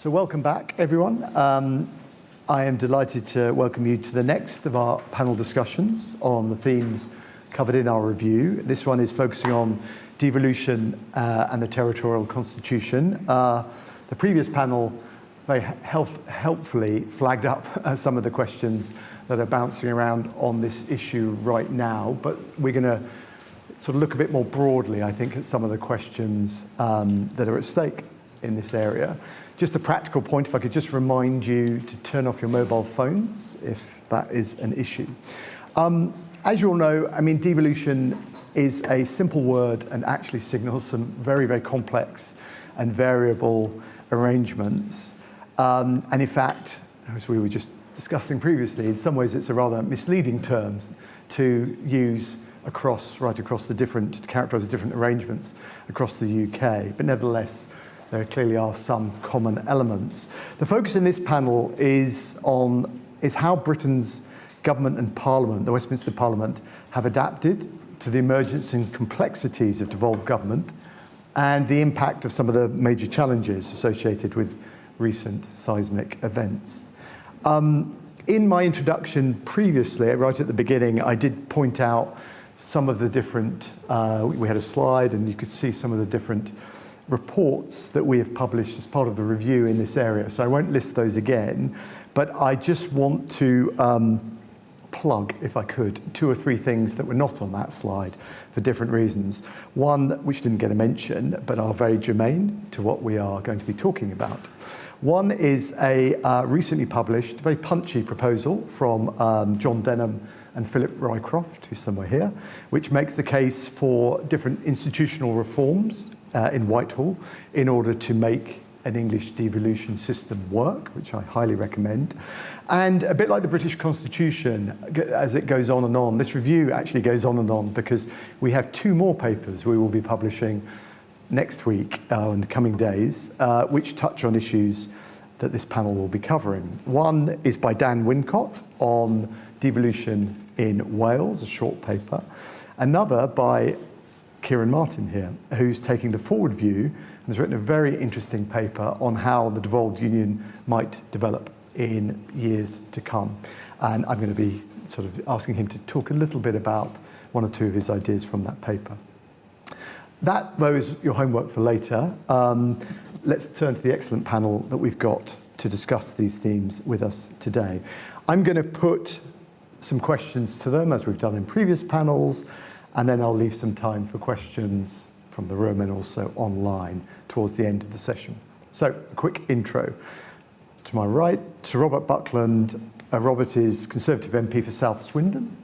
So welcome back, everyone. I am delighted to welcome you to the next of our panel discussions on the themes covered in our review. This one is focusing on devolution and the territorial constitution. The previous panel very helpfully flagged up some of the questions that are bouncing around on this issue right now, but we're going to sort of look a bit more broadly, I think, at some of the questions that are at stake in this area. Just a practical point, if I could just remind you to turn off your mobile phones if that is an issue. As you all know, I mean, devolution is a simple word and actually signals some very, very complex and variable arrangements. And in fact, as we were just discussing previously, in some ways it's a rather misleading term to use right across the different, to characterise the different arrangements across the UK, but nevertheless, there clearly are some common elements. The focus in this panel is how Britain's government and Parliament, the Westminster Parliament, have adapted to the emergence and complexities of devolved government and the impact of some of the major challenges associated with recent seismic events. In my introduction previously, right at the beginning, I did point out some of the different, we had a slide and you could see some of the different reports that we have published as part of the review in this area. So I won't list those again, but I just want to plug, if I could, 2 or 3 things that were not on that slide for different reasons. One, which didn't get a mention, but are very germane to what we are going to be talking about. One is a recently published, very punchy proposal from John Denham and Philip Rycroft, who's somewhere here, which makes the case for different institutional reforms in Whitehall in order to make an English devolution system work, which I highly recommend. And a bit like the British Constitution, as it goes on and on, this review actually goes on and on because we have 2 more papers we will be publishing next week, in the coming days, which touch on issues that this panel will be covering. One is by Dan Wincott on devolution in Wales, a short paper. Another by Kieran Martin here, who's taking the forward view and has written a very interesting paper on how the devolved union might develop in years to come. And I'm going to be sort of asking him to talk a little bit about 1 or 2 of his ideas from that paper. That, though, is your homework for later. Let's turn to the excellent panel that we've got to discuss these themes with us today. I'm going to put some questions to them, as we've done in previous panels, and then I'll leave some time for questions from the room and also online towards the end of the session. So, a quick intro. To my right, Sir Robert Buckland. Robert is Conservative MP for South Swindon.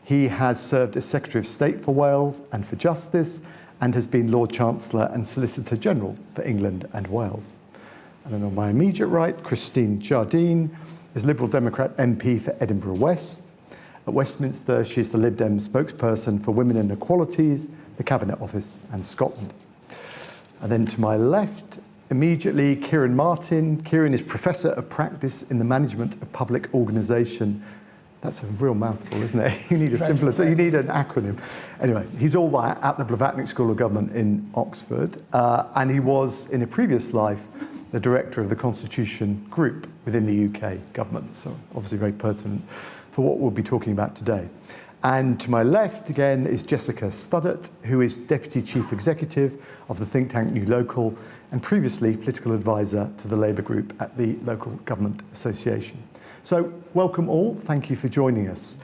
He has served as Secretary of State for Wales and for Justice, and has been Lord Chancellor and Solicitor General for England and Wales. And then on my immediate right, Christine Jardine is Liberal Democrat MP for Edinburgh West. At Westminster, she's the Lib Dem spokesperson for Women and Equalities, the Cabinet Office and Scotland. And then to my left, immediately, Kieran Martin. Kieran is Professor of Practice in the Management of Public Organisation. That's a real mouthful, isn't it? You need a simpler, you need an acronym. Anyway, he's all that at the Blavatnik School of Government in Oxford, and he was, in a previous life, the Director of the Constitution Group within the UK government, so obviously very pertinent for what we'll be talking about today. And to my left, again, is Jessica Studdert, who is Deputy Chief Executive of the think tank New Local, and previously political advisor to the Labour Group at the Local Government Association. So, welcome all. Thank you for joining us.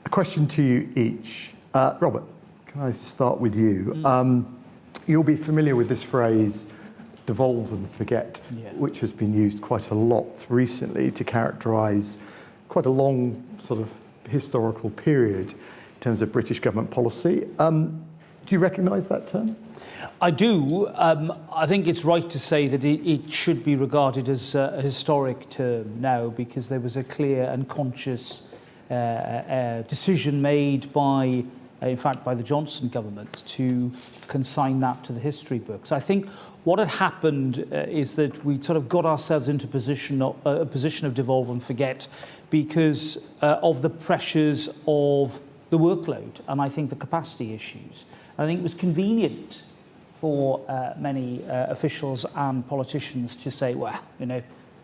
A question to you each. Robert, can I start with you? You'll be familiar with this phrase, devolve and forget, which has been used quite a lot recently to characterise quite a long sort of historical period in terms of British government policy. Do you recognise that term? I do. I think it's right to say that it should be regarded as a historic term now, because there was a clear and conscious decision made by, in fact, by the Johnson government to consign that to the history books. I think what had happened is that we sort of got ourselves into a position of devolve and forget because of the pressures of the workload and I think the capacity issues. And I think it was convenient for many officials and politicians to say, well, you know,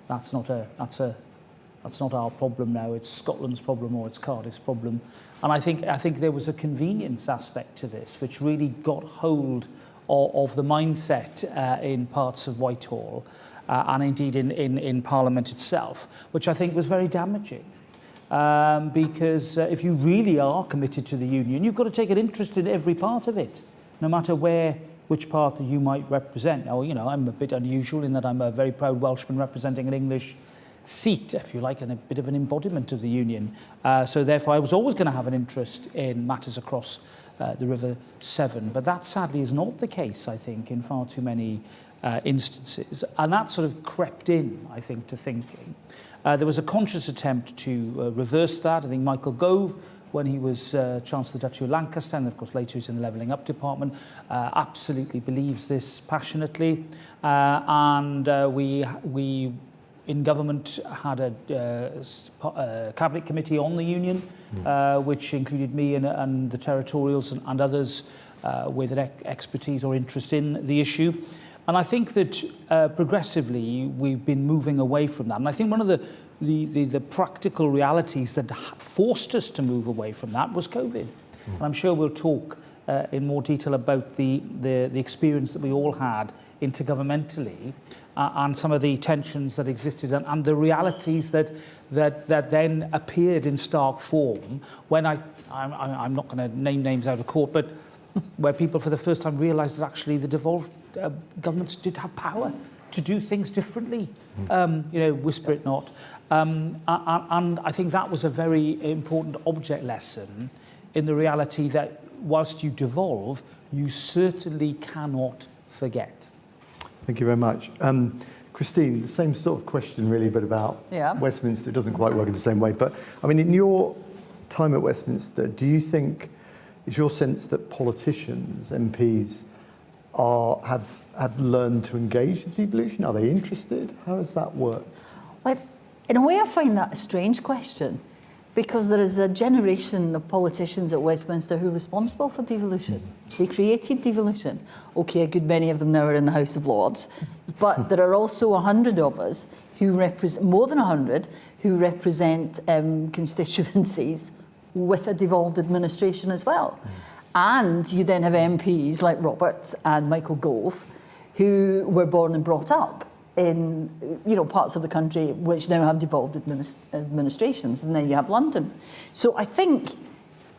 that's not our problem now. It's Scotland's problem or it's Cardiff's problem. And I think there was a convenience aspect to this, which really got hold of the mindset in parts of Whitehall and indeed in Parliament itself, which I think was very damaging. Because if you really are committed to the union, you've got to take an interest in every part of it, no matter which part that you might represent. Now, you know, I'm a bit unusual in that I'm a very proud Welshman representing an English seat, if you like, and a bit of an embodiment of the union. So therefore, I was always going to have an interest in matters across the River Severn. But that sadly is not the case, I think, in far too many instances. And that sort of crept in, I think, to thinking. There was a conscious attempt to reverse that. I think Michael Gove, when he was Chancellor of the Duchy of Lancaster, and of course later he's in the Levelling Up Department, absolutely believes this passionately. We in government had a cabinet committee on the union, which included me and the territorials and others with an expertise or interest in the issue. And I think that progressively we've been moving away from that. And I think one of the practical realities that forced us to move away from that was COVID. And I'm sure we'll talk in more detail about the experience that we all had intergovernmentally and some of the tensions that existed and the realities that then appeared in stark form when I'm not going to name names out of court, but where people for the first time realised that actually the devolved governments did have power to do things differently, you know, whisper it not. And I think that was a very important object lesson in the reality that whilst you devolve, you certainly cannot forget. Thank you very much. Christine, the same sort of question really, but about Westminster. It doesn't quite work in the same way. But I mean, in your time at Westminster, do you think, is your sense that politicians, MPs, have learned to engage in devolution? Are they interested? How does that work? Well, in a way, I find that a strange question, because there is a generation of politicians at Westminster who are responsible for devolution. They created devolution. Okay, a good many of them now are in the House of Lords, but there are also 100 of us who represent, more than 100, who represent constituencies with a devolved administration as well. And you then have MPs like Robert and Michael Gove, who were born and brought up in, you know, parts of the country which now have devolved administrations, and then you have London. So I think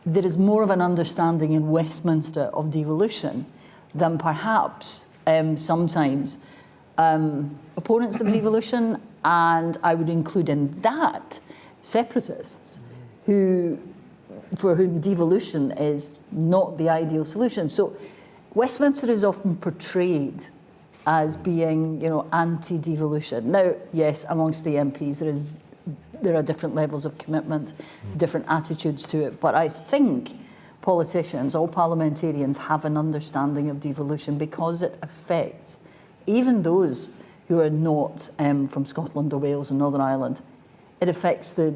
there is more of an understanding in Westminster of devolution than perhaps sometimes opponents of devolution, and I would include in that separatists for whom devolution is not the ideal solution. So Westminster is often portrayed as being, you know, anti-devolution. Now, yes, amongst the MPs there are different levels of commitment, different attitudes to it, but I think politicians, all parliamentarians, have an understanding of devolution because it affects even those who are not from Scotland or Wales and Northern Ireland. It affects the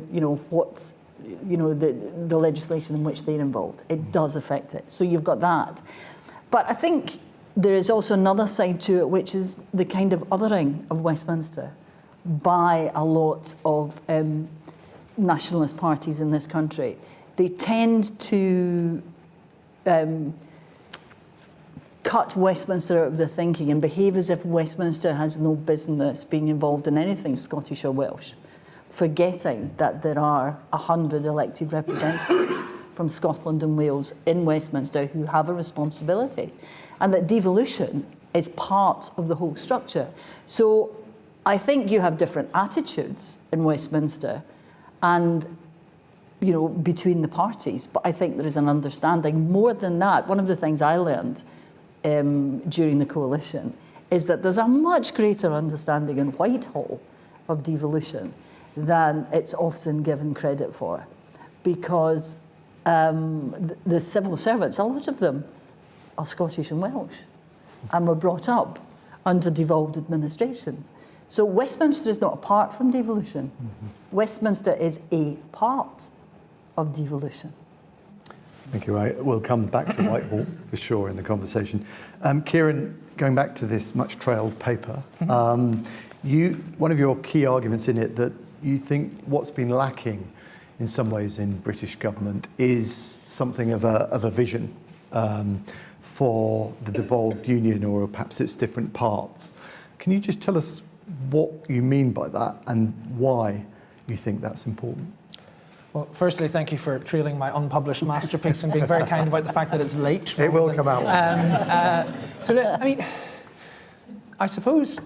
legislation in which they're involved. It does affect it. So you've got that. But I think there is also another side to it, which is the kind of othering of Westminster by a lot of nationalist parties in this country. They tend to cut Westminster out of their thinking and behave as if Westminster has no business being involved in anything Scottish or Welsh, forgetting that there are 100 elected representatives from Scotland and Wales in Westminster who have a responsibility, and that devolution is part of the whole structure. So I think you have different attitudes in Westminster and, you know, between the parties, but I think there is an understanding. More than that, one of the things I learned during the coalition is that there's a much greater understanding in Whitehall of devolution than it's often given credit for, because the civil servants, a lot of them are Scottish and Welsh and were brought up under devolved administrations. So Westminster is not apart from devolution. Westminster is a part of devolution. Thank you. We'll come back to Whitehall for sure in the conversation. Kieran, going back to this much trailed paper, one of your key arguments in it that you think what's been lacking in some ways in British government is something of a vision for the devolved union, or perhaps its different parts. Can you just tell us what you mean by that and why you think that's important? Well, firstly, thank you for trailing my unpublished masterpiece and being very kind about the fact that it's late. It will come out. I suppose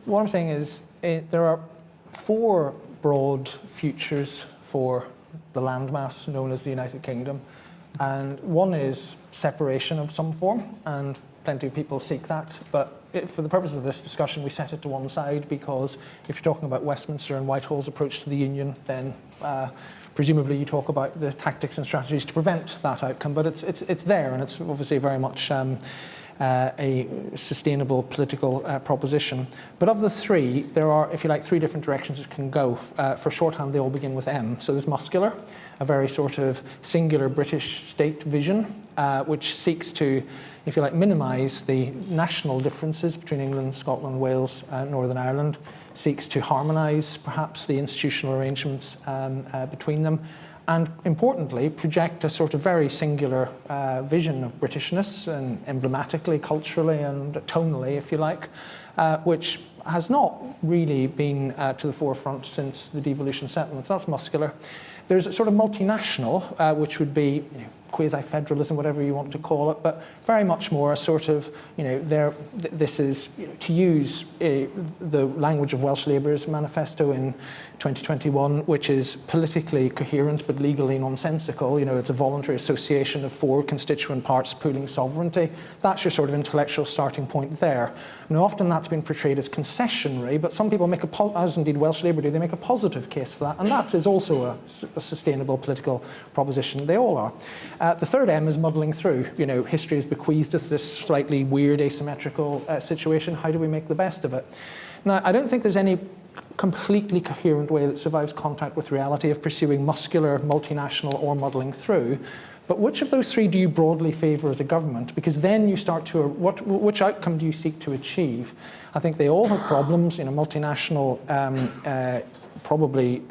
what I'm saying is there are 4 broad futures for the landmass known as the United Kingdom. And one is separation of some form, and plenty of people seek that. But for the purpose of this discussion, we set it to one side, because if you're talking about Westminster and Whitehall's approach to the Union, then presumably you talk about the tactics and strategies to prevent that outcome. But it's there, and it's obviously very much a sustainable political proposition. But of the 3, there are, if you like, 3 different directions it can go. For shorthand, they all begin with M. So there's muscular, a very sort of singular British state vision, which seeks to, if you like, minimise the national differences between England, Scotland, Wales, Northern Ireland, seeks to harmonise perhaps the institutional arrangements between them, and importantly, project a sort of very singular vision of Britishness, and emblematically, culturally, and tonally, if you like, which has not really been to the forefront since the devolution settlements. That's muscular. There's a sort of multinational, which would be quasi-federalism, whatever you want to call it, but very much more a sort of, this is, to use the language of Welsh Labour's manifesto in 2021, which is politically coherent but legally nonsensical. It's a voluntary association of 4 constituent parts pooling sovereignty. That's your sort of intellectual starting point there. Often that's been portrayed as concessionary, but some people make as indeed Welsh Labour do, they make a positive case for that, and that is also a sustainable political proposition. They all are. The third M is muddling through. History has bequeathed us this slightly weird asymmetrical situation. How do we make the best of it? Now, I don't think there's any completely coherent way that survives contact with reality of pursuing muscular, multinational, or muddling through. But which of those 3 do you broadly favour as a government? Because then you start to, which outcome do you seek to achieve? I think they all have problems. Multinational, probably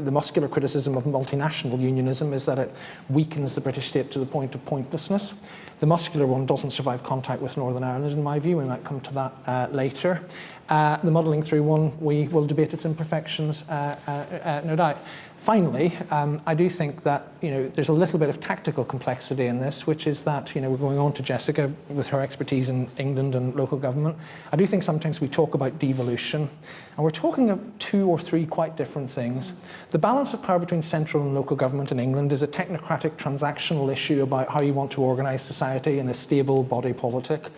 the muscular criticism of multinational unionism is that it weakens the British state to the point of pointlessness. The muscular one doesn't survive contact with Northern Ireland, in my view. We might come to that later. The muddling through one, we will debate its imperfections, no doubt. Finally, I do think that there's a little bit of tactical complexity in this, which is that we're going on to Jessica with her expertise in England and local government. I do think sometimes we talk about devolution, and we're talking of 2 or 3 quite different things. The balance of power between central and local government in England is a technocratic transactional issue about how you want to organise society in a stable body politic.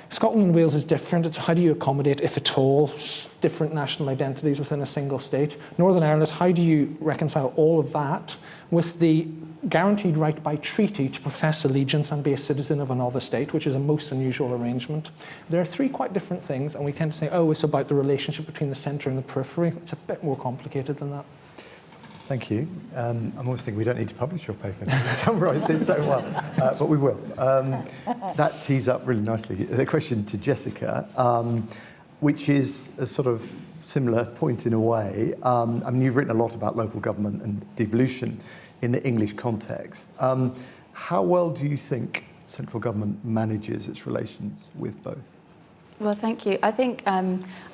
Scotland and Wales is different. It's how do you accommodate, if at all, different national identities within a single state. Northern Ireland is how do you reconcile all of that with the guaranteed right by treaty to profess allegiance and be a citizen of another state, which is a most unusual arrangement. There are 3 quite different things, and we tend to say, oh, it's about the relationship between the centre and the periphery. It's a bit more complicated than that. Thank you. I'm always thinking we don't need to publish your paper. You summarised it so well, but we will. That tees up really nicely the question to Jessica, which is a sort of similar point in a way. You've written a lot about local government and devolution in the English context. How well do you think central government manages its relations with both? Well, thank you. I think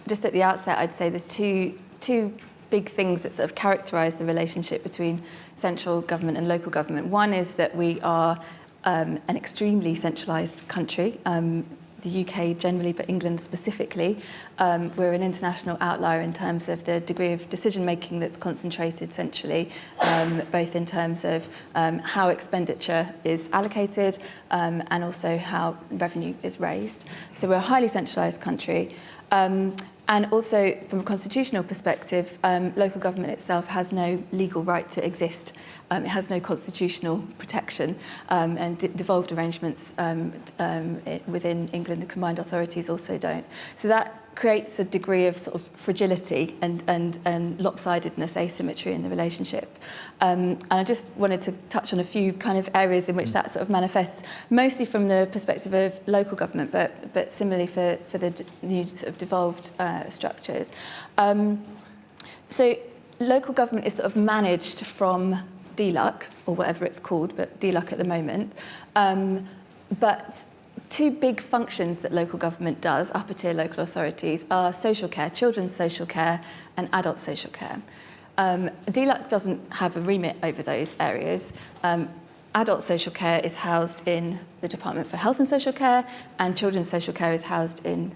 just at the outset, I'd say there's two big things that sort of characterise the relationship between central government and local government. One is that we are an extremely centralised country, the UK generally, but England specifically. We're an international outlier in terms of the degree of decision-making that's concentrated centrally, both in terms of how expenditure is allocated and also how revenue is raised. So we're a highly centralised country. And also, from a constitutional perspective, local government itself has no legal right to exist. It has no constitutional protection, and devolved arrangements within England, the combined authorities also don't. So that creates a degree of sort of fragility and lopsidedness, asymmetry in the relationship. And I just wanted to touch on a few kind of areas in which that sort of manifests, mostly from the perspective of local government, but similarly for the new sort of devolved structures. So local government is sort of managed from DLUC, or whatever it's called, but DLUC at the moment. But two big functions that local government does, upper tier local authorities, are social care, children's social care and adult social care. DLUC doesn't have a remit over those areas. Adult social care is housed in the Department for Health and Social Care, and children's social care is housed in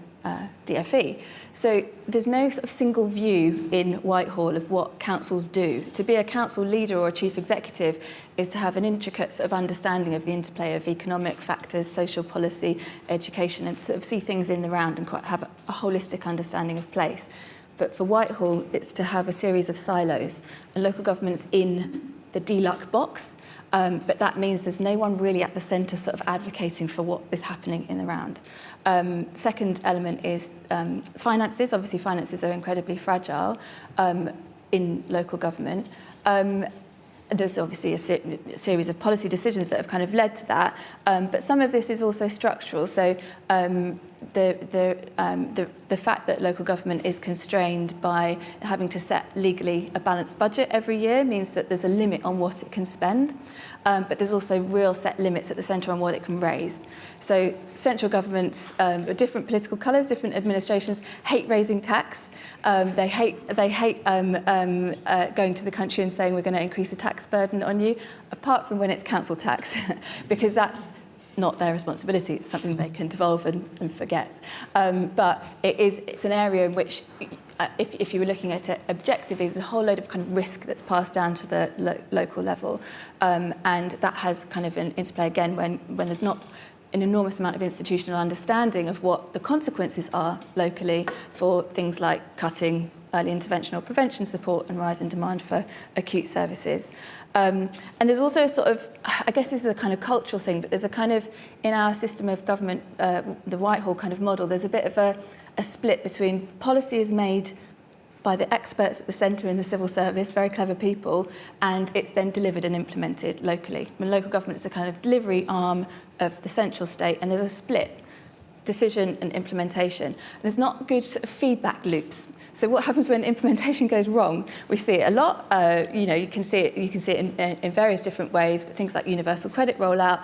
DFE. So there's no sort of single view in Whitehall of what councils do. To be a council leader or a chief executive is to have an intricate sort of understanding of the interplay of economic factors, social policy, education, and sort of see things in the round and quite have a holistic understanding of place. But for Whitehall, it's to have a series of silos, and local government's in the DLUC box. But that means there's no one really at the centre sort of advocating for what is happening in the round. Second element is finances. Obviously, finances are incredibly fragile in local government. There's obviously a series of policy decisions that have kind of led to that, but some of this is also structural. So the fact that local government is constrained by having to set legally a balanced budget every year means that there's a limit on what it can spend, but there's also real set limits at the centre on what it can raise. So central governments, different political colours, different administrations, hate raising tax. They hate going to the country and saying we're going to increase the tax burden on you, apart from when it's council tax, because that's not their responsibility. It's something they can devolve and forget. But it's an area in which, if you were looking at it objectively, there's a whole load of kind of risk that's passed down to the local level, and that has kind of an interplay again when there's not an enormous amount of institutional understanding of what the consequences are locally for things like cutting early intervention or prevention support and rise in demand for acute services. And there's also a sort of, I guess this is a kind of cultural thing, but there's a kind of, in our system of government, the Whitehall kind of model, there's a bit of a split between policy is made by the experts at the centre in the civil service, very clever people, and it's then delivered and implemented locally. When local government is a kind of delivery arm of the central state, and there's a split, decision and implementation. And there's not good sort of feedback loops. So what happens when implementation goes wrong? We see it a lot. You can see it in various different ways, but things like universal credit rollout.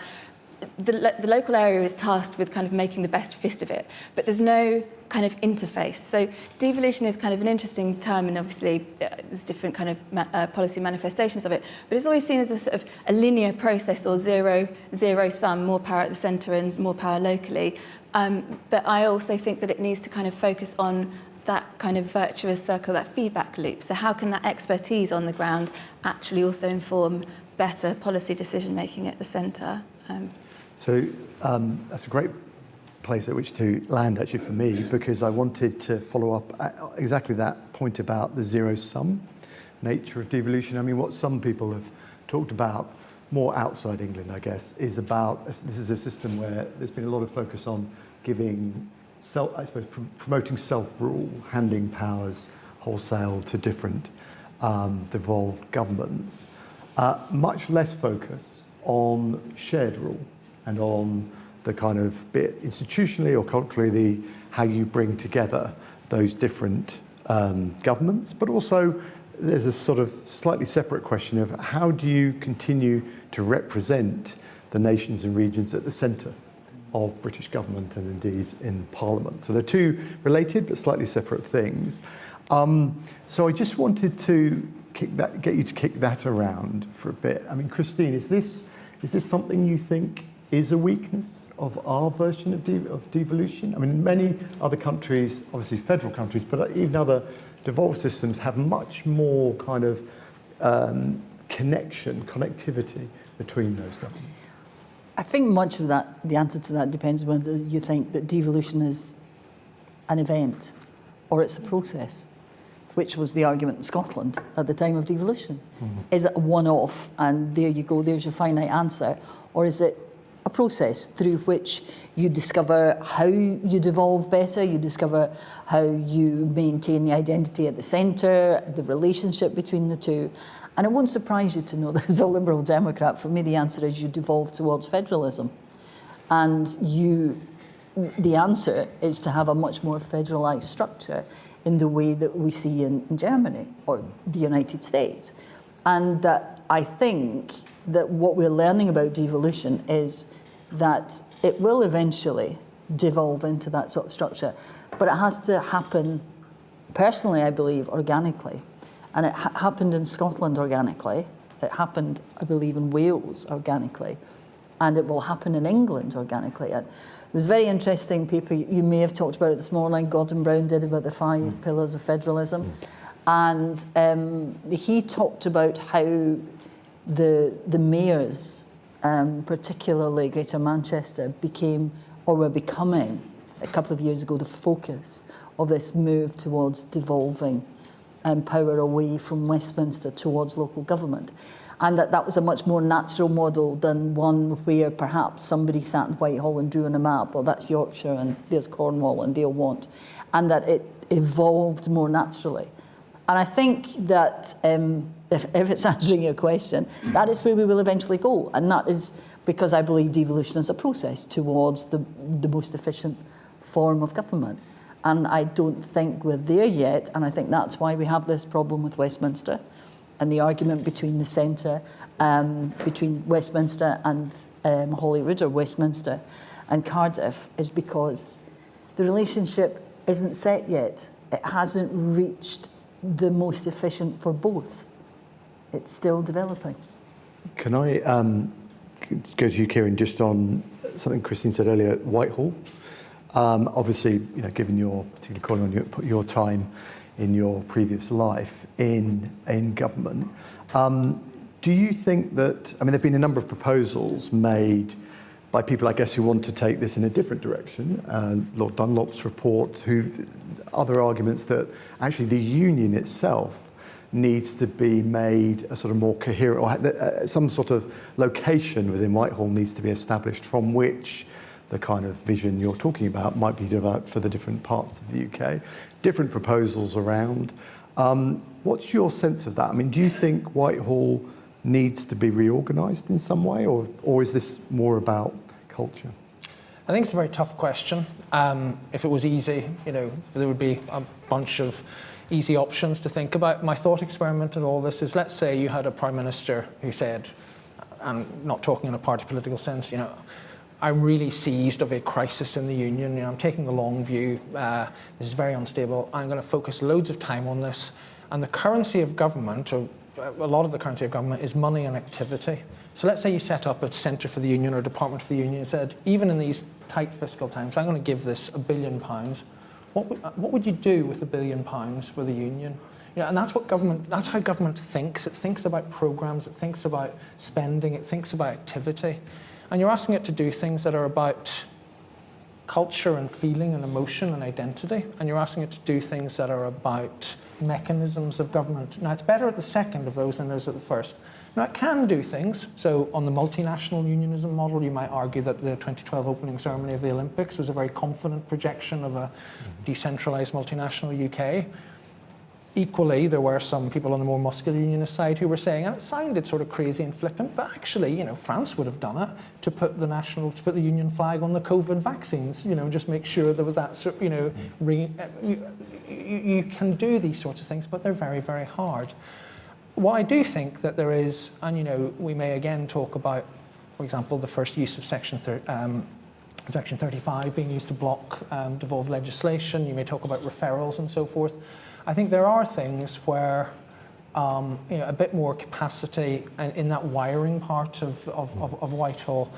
The local area is tasked with kind of making the best fist of it, but there's no kind of interface. So devolution is kind of an interesting term, and obviously there's different kind of policy manifestations of it, but it's always seen as a sort of a linear process, or zero sum, more power at the centre and more power locally. But I also think that it needs to kind of focus on that kind of virtuous circle, that feedback loop. So how can that expertise on the ground actually also inform better policy decision making at the centre? So that's a great place at which to land, actually, for me, because I wanted to follow up at exactly that point about the zero-sum nature of devolution. I mean, what some people have talked about, more outside England, I guess, is about, this is a system where there's been a lot of focus on giving, promoting self-rule, handing powers wholesale to different devolved governments. Much less focus on shared rule and on the kind of bit institutionally or culturally, how you bring together those different governments, but also there's a sort of slightly separate question of how do you continue to represent the nations and regions at the centre of British government and indeed in Parliament. So they're two related but slightly separate things. So I just wanted to get you to kick that around for a bit. I mean, Christine, is this something you think is a weakness of our version of devolution? I mean, many other countries, obviously federal countries, but even other devolved systems have much more kind of connectivity between those governments. I think much of that, the answer to that depends whether you think that devolution is an event or it's a process, which was the argument in Scotland at the time of devolution. Mm-hmm. Is it a one-off and there you go, there's your finite answer, or is it a process through which you discover how you devolve better, you discover how you maintain the identity at the centre, the relationship between the two. And it won't surprise you to know that as a Liberal Democrat, for me the answer is you devolve towards federalism. And the answer is to have a much more federalised structure in the way that we see in Germany or the United States. And that I think that what we're learning about devolution is that it will eventually devolve into that sort of structure, but it has to happen, personally, I believe, organically. And it happened in Scotland organically. It happened, I believe, in Wales organically. And it will happen in England organically. And it was a very interesting paper, you may have talked about it this morning, Gordon Brown did about the 5 pillars of federalism. And he talked about how the mayors, particularly Greater Manchester, became or were becoming, a couple of years ago, the focus of this move towards devolving power away from Westminster towards local government. And that was a much more natural model than one where perhaps somebody sat in Whitehall and drew on a map, well, that's Yorkshire and there's Cornwall and they'll want, and that it evolved more naturally. And I think that if it's answering your question, that is where we will eventually go. And that is because I believe devolution is a process towards the most efficient form of government. And I don't think we're there yet. And I think that's why we have this problem with Westminster and the argument between the centre, between Westminster and Holyrood, or Westminster and Cardiff, is because the relationship isn't set yet. It hasn't reached the most efficient for both. It's still developing. Can I go to you, Kieran, just on something Christine said earlier, Whitehall? Obviously, given your, particularly calling on your time in your previous life in government, do you think that, there have been a number of proposals made by people, I guess, who want to take this in a different direction, Lord Dunlop's report, other arguments that actually the union itself needs to be made a sort of more coherent, or some sort of location within Whitehall needs to be established from which the kind of vision you're talking about might be developed for the different parts of the UK. Different proposals around. What's your sense of that? Do you think Whitehall needs to be reorganised in some way, or is this more about culture? I think it's a very tough question. If it was easy, there would be a bunch of easy options to think about. My thought experiment in all this is, let's say you had a Prime Minister who said, and not talking in a party political sense, I'm really seized of a crisis in the union. I'm taking the long view. This is very unstable. I'm going to focus loads of time on this. And the currency of government, or a lot of the currency of government, is money and activity. So let's say you set up a centre for the union or a department for the union and said, even in these tight fiscal times, I'm going to give this £1 billion. What would you do with £1 billion for the union? And that's how government thinks. It thinks about programmes, it thinks about spending, it thinks about activity. And you're asking it to do things that are about culture and feeling and emotion and identity. And you're asking it to do things that are about mechanisms of government. Now, it's better at the second of those than it is at the first. Now, it can do things. So on the multinational unionism model, you might argue that the 2012 opening ceremony of the Olympics was a very confident projection of a decentralised multinational UK. Equally, there were some people on the more muscular unionist side who were saying, and it sounded sort of crazy and flippant, but actually, France would have done it to put the union flag on the COVID vaccines, just make sure there was that sort of, you can do these sorts of things, but they're very, very hard. What I do think that there is, and we may again talk about, for example, the first use of Section 35 being used to block devolved legislation. You may talk about referrals and so forth. I think there are things where a bit more capacity in that wiring part of Whitehall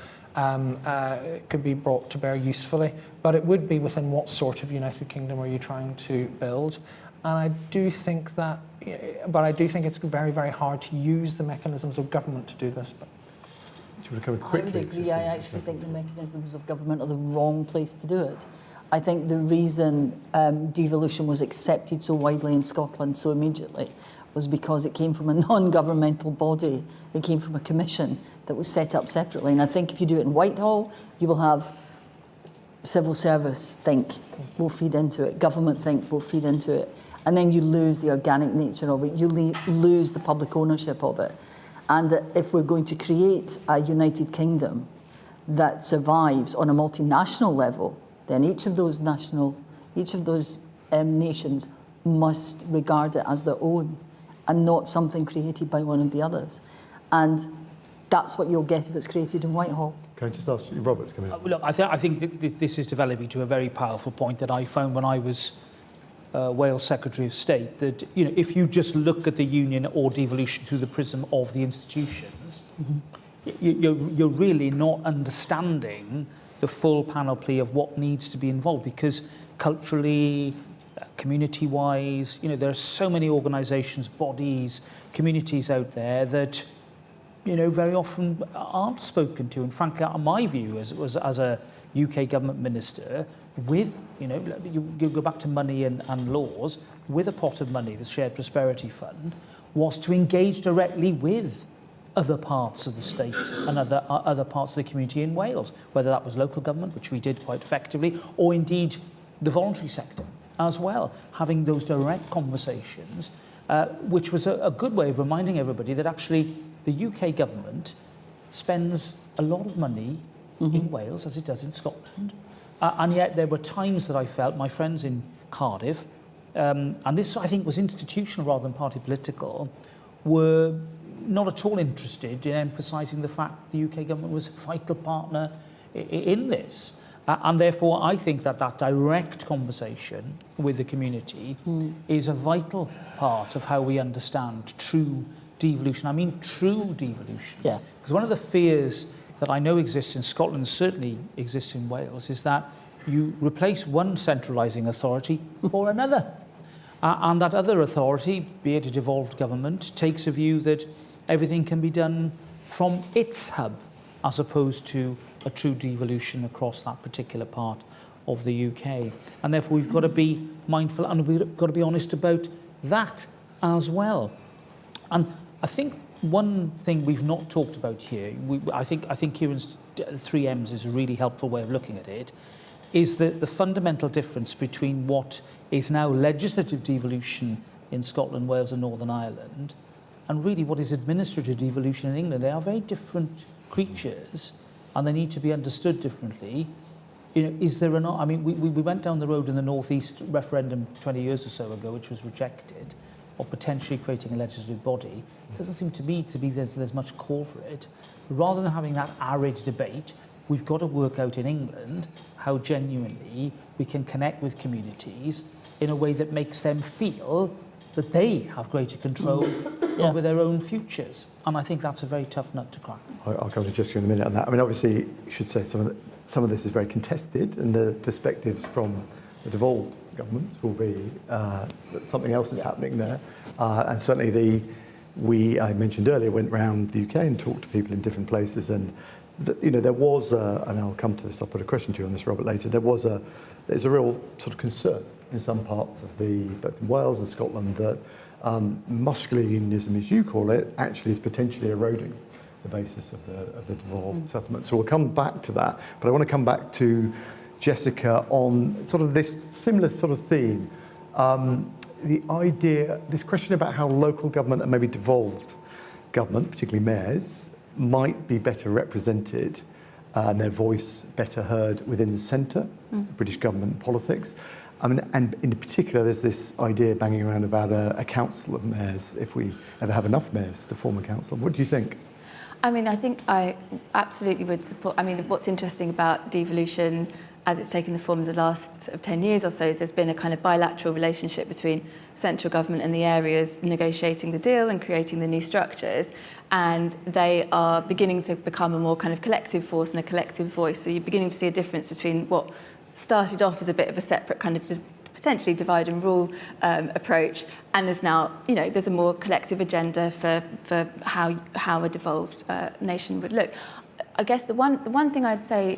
could be brought to bear usefully, but it would be within what sort of United Kingdom are you trying to build? And I do think it's very, very hard to use the mechanisms of government to do this. But do you want to go quickly? I would agree. I actually think the mechanisms of government are the wrong place to do it. I think the reason devolution was accepted so widely in Scotland so immediately was because it came from a non-governmental body. It came from a commission that was set up separately. And I think if you do it in Whitehall, you will have civil service think will feed into it, government think will feed into it. And then you lose the organic nature of it. You lose the public ownership of it. And if we're going to create a United Kingdom that survives on a multinational level, then each of those nations must regard it as their own and not something created by one of the others. And that's what you'll get if it's created in Whitehall. Can I just ask you, Robert, to come in? Look, I think this is developing to a very powerful point that I found when I was Wales Secretary of State, that if you just look at the union or devolution through the prism of the institutions, you're really not understanding the full panoply of what needs to be involved, because culturally, community-wise, there are so many organisations, bodies, communities out there that very often aren't spoken to. And frankly, my view as a UK government minister, with you go back to money and laws, with a pot of money, the Shared Prosperity Fund, was to engage directly with other parts of the state and other parts of the community in Wales, whether that was local government, which we did quite effectively, or indeed the voluntary sector as well, having those direct conversations, which was a good way of reminding everybody that actually the UK government spends a lot of money in Wales, as it does in Scotland, and yet there were times that I felt my friends in Cardiff, and this I think was institutional rather than party political, were not at all interested in emphasising the fact the UK government was a vital partner in this. And therefore, I think that direct conversation with the community is a vital part of how we understand true devolution. I mean true devolution. Yeah. Because one of the fears that I know exists in Scotland, certainly exists in Wales, is that you replace one centralising authority for another. And that other authority, be it a devolved government, takes a view that everything can be done from its hub, as opposed to a true devolution across that particular part of the UK. And therefore we've got to be mindful and we've got to be honest about that as well. And I think one thing we've not talked about here, I think Kieran's 3 M's is a really helpful way of looking at it, is that the fundamental difference between what is now legislative devolution in Scotland, Wales and Northern Ireland, and really what is administrative devolution in England. They are very different creatures and they need to be understood differently. Is there I mean, we went down the road in the North East referendum 20 years or so ago, which was rejected, of potentially creating a legislative body. It doesn't seem to me there's much call for it. Rather than having that arid debate, we've got to work out in England how genuinely we can connect with communities in a way that makes them feel that they have greater control over their own futures. And I think that's a very tough nut to crack. I'll come to Jessica in a minute on that. I mean, obviously, you should say some of this is very contested, and the perspectives from the devolved governments will be that something else is happening there. And certainly I mentioned earlier, went round the UK and talked to people in different places, and there was and I'll come to this, I'll put a question to you on this, Robert, later. There's a real sort of concern in some parts of both in Wales and Scotland that muscular unionism, as you call it, actually is potentially eroding the basis of the devolved settlement. So we'll come back to that, but I want to come back to Jessica on sort of this similar sort of theme. The idea, this question about how local government and maybe devolved government, particularly mayors, might be better represented and their voice better heard within the centre, British government politics. I mean, and in particular, there's this idea banging around about a council of mayors, if we ever have enough mayors to form a council. What do you think? I mean, I think I absolutely would support. I mean, what's interesting about devolution as it's taken the form of the last sort of 10 years or so is there's been a kind of bilateral relationship between central government and the areas negotiating the deal and creating the new structures. And they are beginning to become a more kind of collective force and a collective voice. So you're beginning to see a difference between what started off as a bit of a separate kind of potentially divide and rule approach, and there's now, there's a more collective agenda for how a devolved nation would look. I guess the one thing I'd say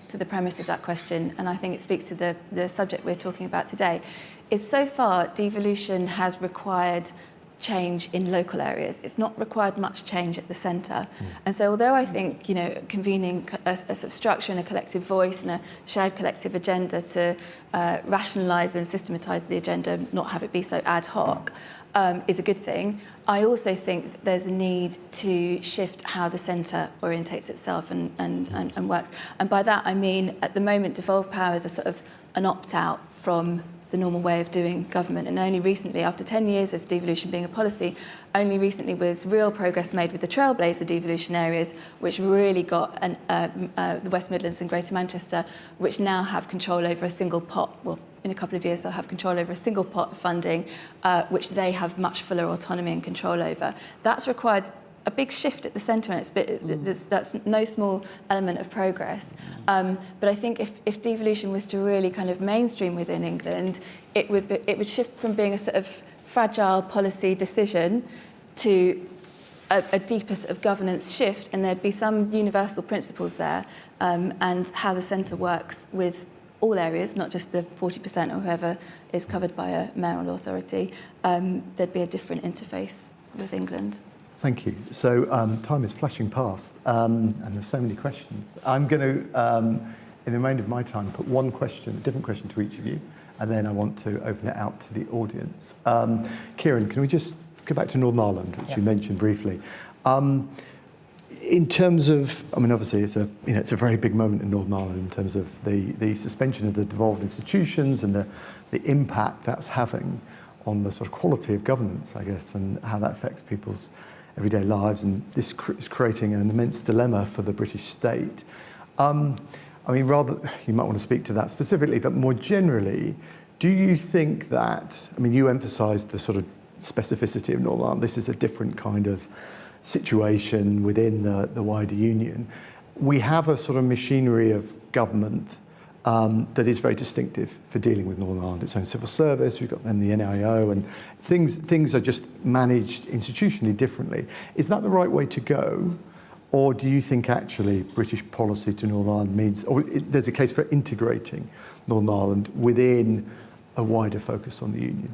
to the premise of that question, and I think it speaks to the subject we're talking about today, is so far devolution has required change in local areas. It's not required much change at the centre. And so although I think, convening a sort of structure and a collective voice and a shared collective agenda to rationalise and systematise the agenda, not have it be so ad hoc, is a good thing, I also think that there's a need to shift how the centre orientates itself and works. And by that I mean, at the moment, devolved powers are sort of an opt-out from the normal way of doing government. And only recently, after 10 years of devolution being a policy, only recently was real progress made with the trailblazer devolution areas, which really got the West Midlands and Greater Manchester, which now have control over a single pot. Well, in a couple of years, they'll have control over a single pot of funding, which they have much fuller autonomy and control over. That's required a big shift at the centre, and that's no small element of progress. But I think if devolution was to really kind of mainstream within England, it would shift from being a sort of fragile policy decision to a deeper sort of governance shift, and there'd be some universal principles there, and how the centre works with all areas, not just the 40% or whoever is covered by a mayoral authority. There'd be a different interface with England. Thank you. So time is flashing past, and there's so many questions. I'm going to, in the remainder of my time, put one question, a different question to each of you, and then I want to open it out to the audience. Kieran, can we just go back to Northern Ireland, which you mentioned briefly? In terms of, I mean, obviously it's a very big moment in Northern Ireland in terms of the suspension of the devolved institutions and the impact that's having on the sort of quality of governance, I guess, and how that affects people's everyday lives, and this is creating an immense dilemma for the British state. I mean, rather, you might want to speak to that specifically, but more generally, do you think that, I mean, you emphasised the sort of specificity of Northern Ireland. This is a different kind of situation within the wider union. We have a sort of machinery of government that is very distinctive for dealing with Northern Ireland. Its own civil service, we've got then the NIO, and things are just managed institutionally differently. Is that the right way to go? Or do you think actually British policy to Northern Ireland means, or there's a case for integrating Northern Ireland within a wider focus on the union?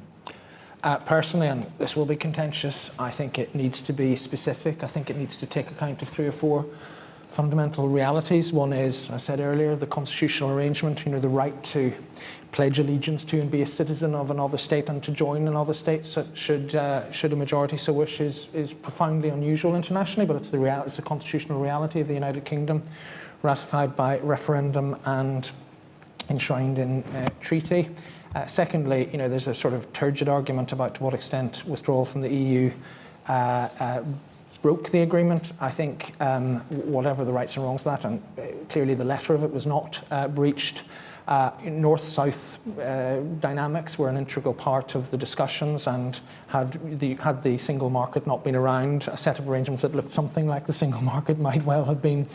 Personally, and this will be contentious, I think it needs to be specific. I think it needs to take account of 3 or 4 fundamental realities. One is, I said earlier, the constitutional arrangement, the right to pledge allegiance to and be a citizen of another state and to join another state, so should a majority so wish, is profoundly unusual internationally, but it's the constitutional reality of the United Kingdom, ratified by referendum and enshrined in treaty. Secondly, there's a sort of turgid argument about to what extent withdrawal from the EU broke the agreement. I think whatever the rights and wrongs of that, and clearly the letter of it was not breached. North-South dynamics were an integral part of the discussions, and had the single market not been around, a set of arrangements that looked something like the single market might well have been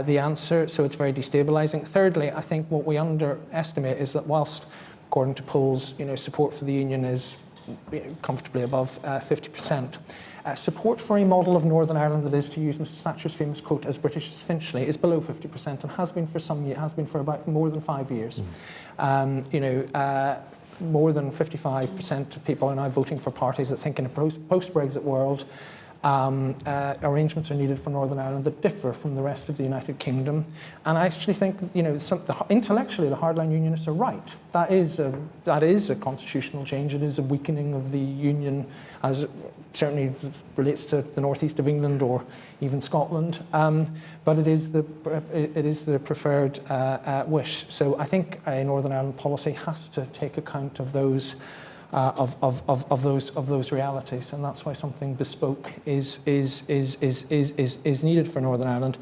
the answer, so it's very destabilising. Thirdly, I think what we underestimate is that whilst, according to polls, support for the union is comfortably above 50%, support for a model of Northern Ireland that is, to use Mrs Thatcher's famous quote, as British as Finchley, is below 50% and has been for some years, has been for about more than 5 years. More than 55% of people are now voting for parties that think in a post-Brexit world, arrangements are needed for Northern Ireland that differ from the rest of the United Kingdom. And I actually think, intellectually, the hardline unionists are right. That is a constitutional change. It is a weakening of the union, as it certainly relates to the northeast of England or even Scotland. But it is the preferred wish. So I think a Northern Ireland policy has to take account of those. Of those realities, and that's why something bespoke is needed for Northern Ireland.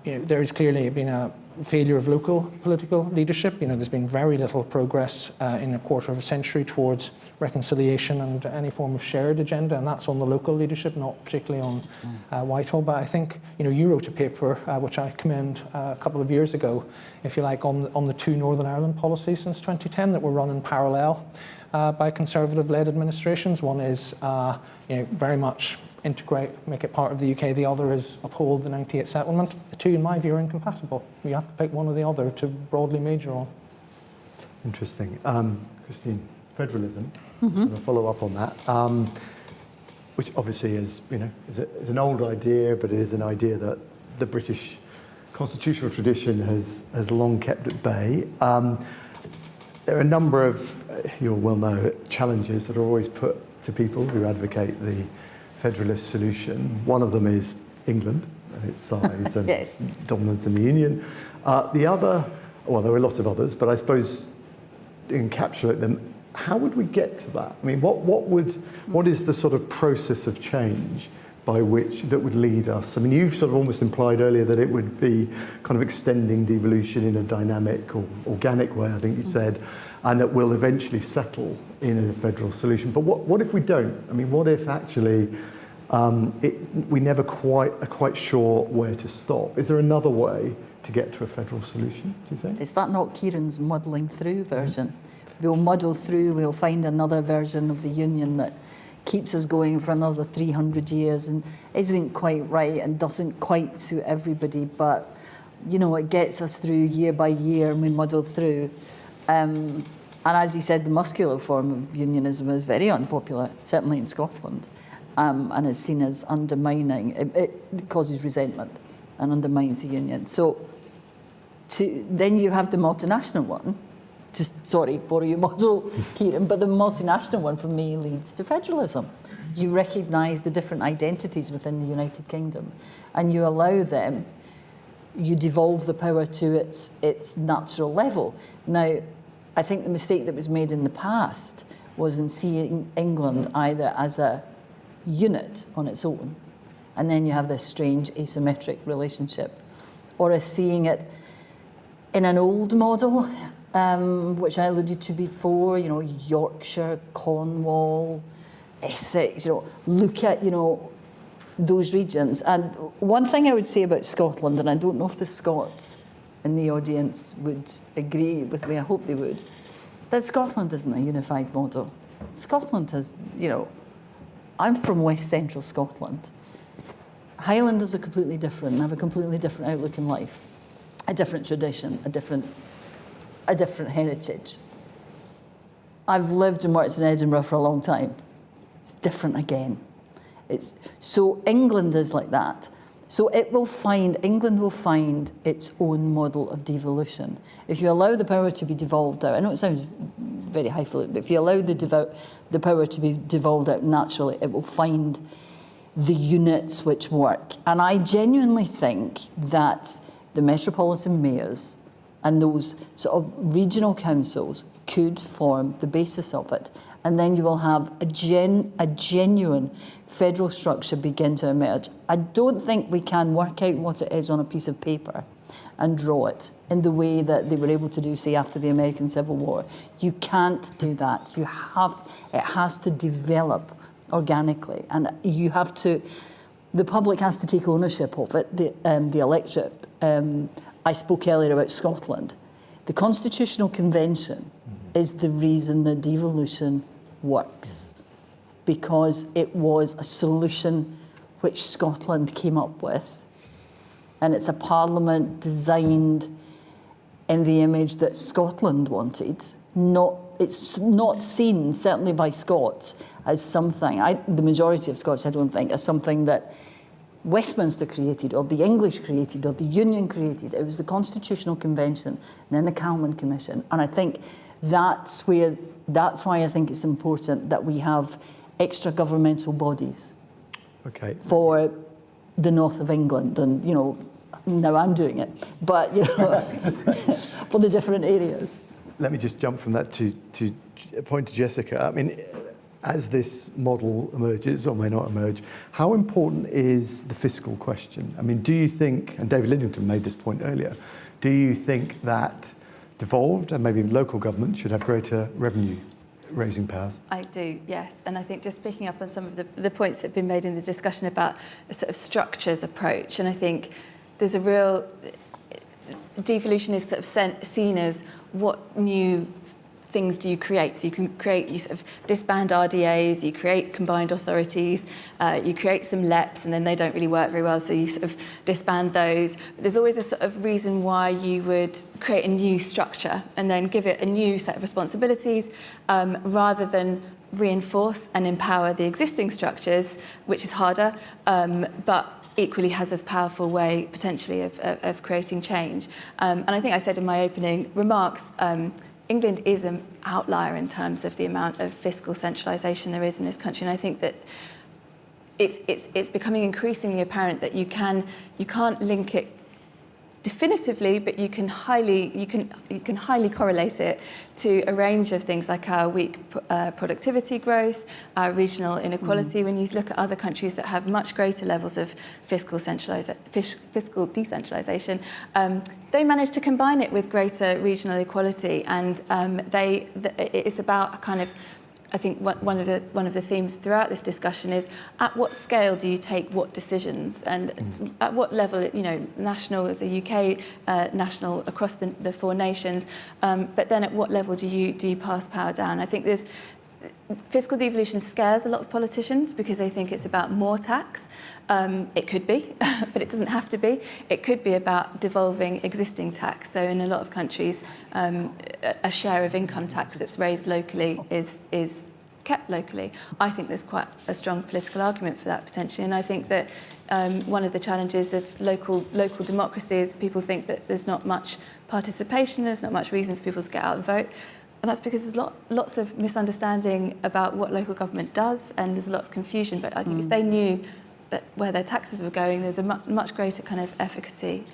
There has clearly been a failure of local political leadership. There's been very little progress in a quarter of a century towards reconciliation and any form of shared agenda, and that's on the local leadership, not particularly on Whitehall. But I think you wrote a paper which I commend a couple of years ago, if you like, on the 2 Northern Ireland policies since 2010 that were run in parallel by Conservative-led administrations. One is very much integrate, make it part of the UK. The other is uphold the 98 settlement. The two, in my view, are incompatible. You have to pick one or the other to broadly major on. Interesting. Christine, federalism, mm-hmm. to follow up on that, which obviously is, is an old idea, but it is an idea that the British constitutional tradition has long kept at bay. There are a number of, you'll well know, challenges that are always put to people who advocate the federalist solution. One of them is England and its size and yes. dominance in the Union. The other, well, there are lots of others, but I suppose to encapsulate them, how would we get to that? I mean, what is the sort of process of change by which that would lead us? I mean, you've sort of almost implied earlier that it would be kind of extending devolution in a dynamic or organic way, I think you said, and that we'll eventually settle in a federal solution. But what if we don't? I mean, what if actually we never are quite sure where to stop? Is there another way to get to a federal solution, do you think? Is that not Kieran's muddling through version? We'll muddle through, we'll find another version of the union that keeps us going for another 300 years and isn't quite right and doesn't quite suit everybody, but it gets us through year by year and we muddle through. And as he said, the muscular form of unionism is very unpopular, certainly in Scotland, and is seen as undermining. It causes resentment and undermines the union. So then you have the multinational one. Borrow your model, Kieran, but the multinational one for me leads to federalism. You recognise the different identities within the United Kingdom and you allow them, you devolve the power to its natural level. Now, I think the mistake that was made in the past was in seeing England either as a unit on its own, and then you have this strange asymmetric relationship, or as seeing it in an old model, which I alluded to before, Yorkshire, Cornwall, Essex, look at, those regions. And one thing I would say about Scotland, and I don't know if the Scots in the audience would agree with me, I hope they would, that Scotland isn't a unified model. Scotland has, I'm from West Central Scotland. Highlanders are completely different and have a completely different outlook in life, a different tradition, a different heritage. I've lived and worked in Edinburgh for a long time. It's different again. So England is like that. So England will find its own model of devolution. If you allow the power to be devolved out, I know it sounds very highfalutin, but if you allow the power to be devolved out naturally, it will find the units which work. And I genuinely think that the metropolitan mayors and those sort of regional councils could form the basis of it. And then you will have a genuine federal structure begin to emerge. I don't think we can work out what it is on a piece of paper and draw it in the way that they were able to do, say, after the American Civil War. You can't do that. It has to develop organically, and the public has to take ownership of it, the electorate. I spoke earlier about Scotland. The Constitutional Convention is the reason that devolution works, because it was a solution which Scotland came up with, and it's a parliament designed in the image that Scotland wanted. It's not seen, certainly by Scots, as something, the majority of Scots, I don't think, as something that Westminster created, or the English created, or the Union created. It was the Constitutional Convention and then the Calman Commission. And I think that's why I think it's important that we have extra governmental bodies for the north of England. And, now I'm doing it, but, for the different areas. Let me just jump from that to point to Jessica. I mean, as this model emerges or may not emerge, how important is the fiscal question? I mean, do you think, and David Lidington made this point earlier, do you think that devolved and maybe local government should have greater revenue raising powers? I do, yes. And I think just picking up on some of the points that have been made in the discussion about a sort of structures approach, and I think there's a real, devolution is sort of seen as what new things do you create? So you can create, you sort of disband RDAs, you create combined authorities, you create some LEPs, and then they don't really work very well, so you sort of disband those. But there's always a sort of reason why you would create a new structure and then give it a new set of responsibilities, rather than reinforce and empower the existing structures, which is harder, but equally has this powerful way potentially of creating change. And I think I said in my opening remarks, England is an outlier in terms of the amount of fiscal centralisation there is in this country, and I think that it's becoming increasingly apparent that you can't link it definitively, but you can highly correlate it to a range of things like our weak productivity growth, our regional inequality. When you look at other countries that have much greater levels of fiscal decentralisation, they manage to combine it with greater regional equality, and it's about a kind of, I think one of the themes throughout this discussion is at what scale do you take what decisions, and at what level, national as a UK national across the four nations, but then at what level do you pass power down? I think fiscal devolution scares a lot of politicians because they think it's about more tax. It could be, but it doesn't have to be. It could be about devolving existing tax. So in a lot of countries, a share of income tax that's raised locally is kept locally. I think there's quite a strong political argument for that potentially, and I think that one of the challenges of local democracy is people think that there's not much participation, there's not much reason for people to get out and vote. And that's because there's lots of misunderstanding about what local government does, and there's a lot of confusion. But I think if they knew that where their taxes were going, there's a much greater kind of efficacy.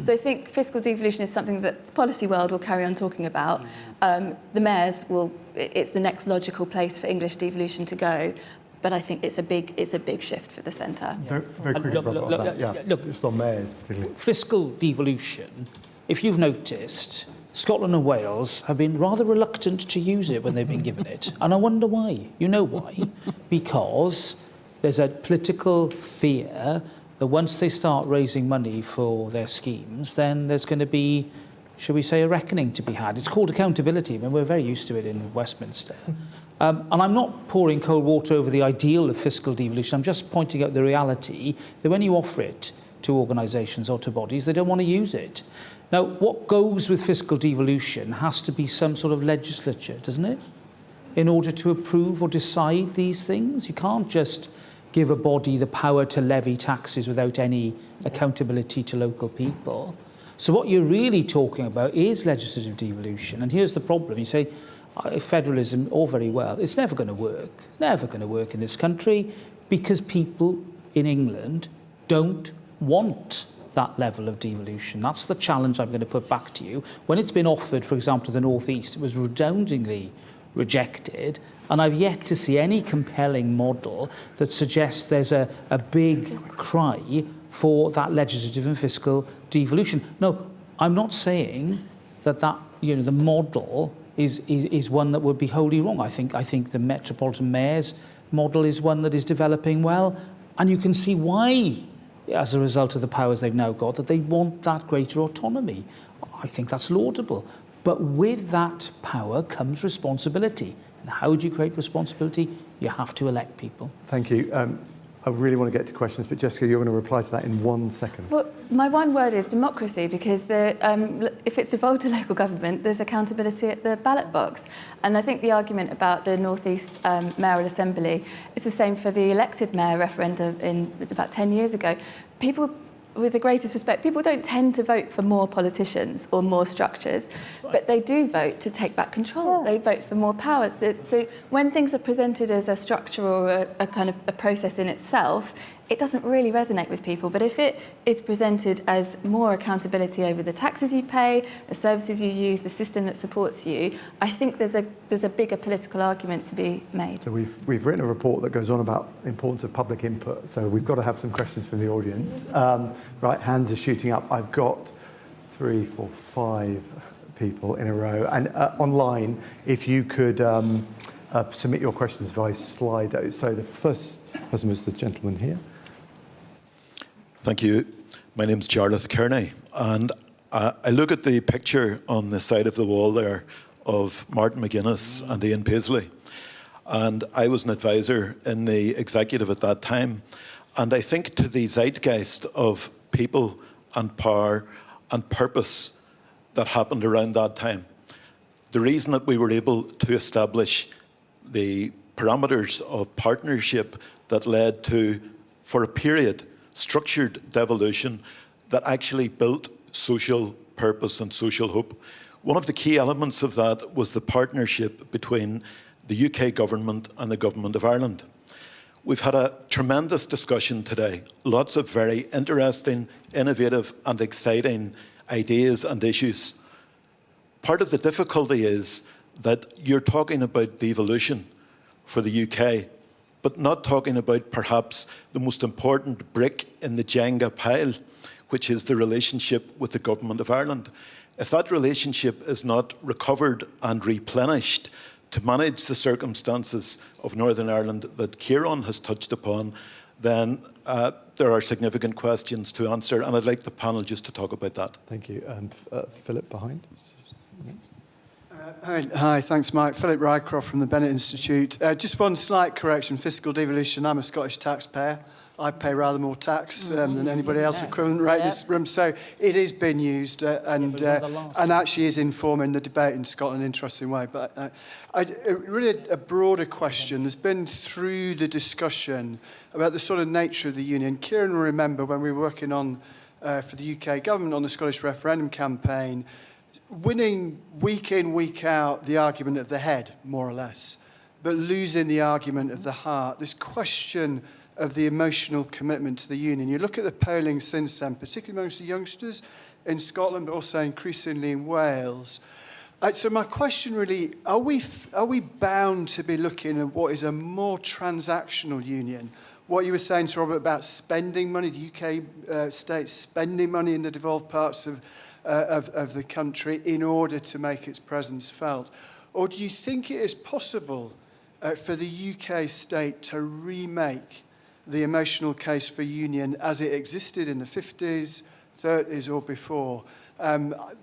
So I think fiscal devolution is something that the policy world will carry on talking about. The mayors it's the next logical place for English devolution to go. But I think it's a big shift for the centre. Very quickly, look, just on mayors particularly. Fiscal devolution, if you've noticed, Scotland and Wales have been rather reluctant to use it when they've been given it. And I wonder why. You know why? Because there's a political fear that once they start raising money for their schemes, then there's going to be, shall we say, a reckoning to be had. It's called accountability. I mean, we're very used to it in Westminster. And I'm not pouring cold water over the ideal of fiscal devolution. I'm just pointing out the reality that when you offer it to organisations or to bodies, they don't want to use it. Now, what goes with fiscal devolution has to be some sort of legislature, doesn't it? In order to approve or decide these things. You can't just give a body the power to levy taxes without any accountability to local people. So what you're really talking about is legislative devolution. And here's the problem. You say, federalism, all very well. It's never going to work. It's never going to work in this country because people in England don't want that level of devolution. That's the challenge I'm going to put back to you. When it's been offered, for example, to the North East, it was resoundingly rejected. And I've yet to see any compelling model that suggests there's a big cry for that legislative and fiscal devolution. No, I'm not saying that the model is one that would be wholly wrong. I think the Metropolitan Mayor's model is one that is developing well, and you can see why, as a result of the powers they've now got, that they want that greater autonomy. I think that's laudable. But with that power comes responsibility. And how do you create responsibility? You have to elect people. Thank you. I really want to get to questions, but Jessica, you're going to reply to that in 1 second. Well, my one word is democracy, because if it's devolved to local government, there's accountability at the ballot box. And I think the argument about the North East Mayoral Assembly is the same for the elected mayor referendum in about 10 years ago. People, with the greatest respect, people don't tend to vote for more politicians or more structures, but they do vote to take back control. Yeah. They vote for more powers. So when things are presented as a structure or a kind of a process in itself, it doesn't really resonate with people. But if it is presented as more accountability over the taxes you pay, the services you use, the system that supports you, I think there's a bigger political argument to be made. So we've written a report that goes on about the importance of public input. So we've got to have some questions from the audience. Right, hands are shooting up. I've got 3, 4, 5 people in a row. And online, if you could submit your questions via Slido. So the first person was the gentleman here. Thank you. My name's Jarlath Kearney, and I look at the picture on the side of the wall there of Martin McGuinness and Ian Paisley. And I was an advisor in the executive at that time. And I think to the zeitgeist of people and power and purpose that happened around that time, the reason that we were able to establish the parameters of partnership that led to, for a period, structured devolution that actually built social purpose and social hope. One of the key elements of that was the partnership between the UK government and the Government of Ireland. We've had a tremendous discussion today, lots of very interesting, innovative and exciting ideas and issues. Part of the difficulty is that you're talking about devolution for the UK, but not talking about perhaps the most important brick in the Jenga pile, which is the relationship with the Government of Ireland. If that relationship is not recovered and replenished to manage the circumstances of Northern Ireland that Kieran has touched upon, then there are significant questions to answer, and I'd like the panel just to talk about that. Thank you. And Philip behind. Hi, thanks, Mike. Philip Rycroft from the Bennett Institute. Just one slight correction, fiscal devolution. I'm a Scottish taxpayer. I pay rather more tax than anybody else equivalent rate in this room. So it is being used and actually is informing the debate in Scotland in an interesting way. But really a broader question. There's been through the discussion about the sort of nature of the union. Kieran will remember when we were working on for the UK government on the Scottish referendum campaign, winning week in, week out the argument of the head, more or less, but losing the argument of the heart. This question of the emotional commitment to the union. You look at the polling since then, particularly amongst the youngsters in Scotland, but also increasingly in Wales. So my question really, are we bound to be looking at what is a more transactional union? What you were saying to Robert about spending money, the UK state spending money in the devolved parts of the country in order to make its presence felt? Or do you think it is possible for the UK state to remake the emotional case for union as it existed in the 50s, 30s or before? I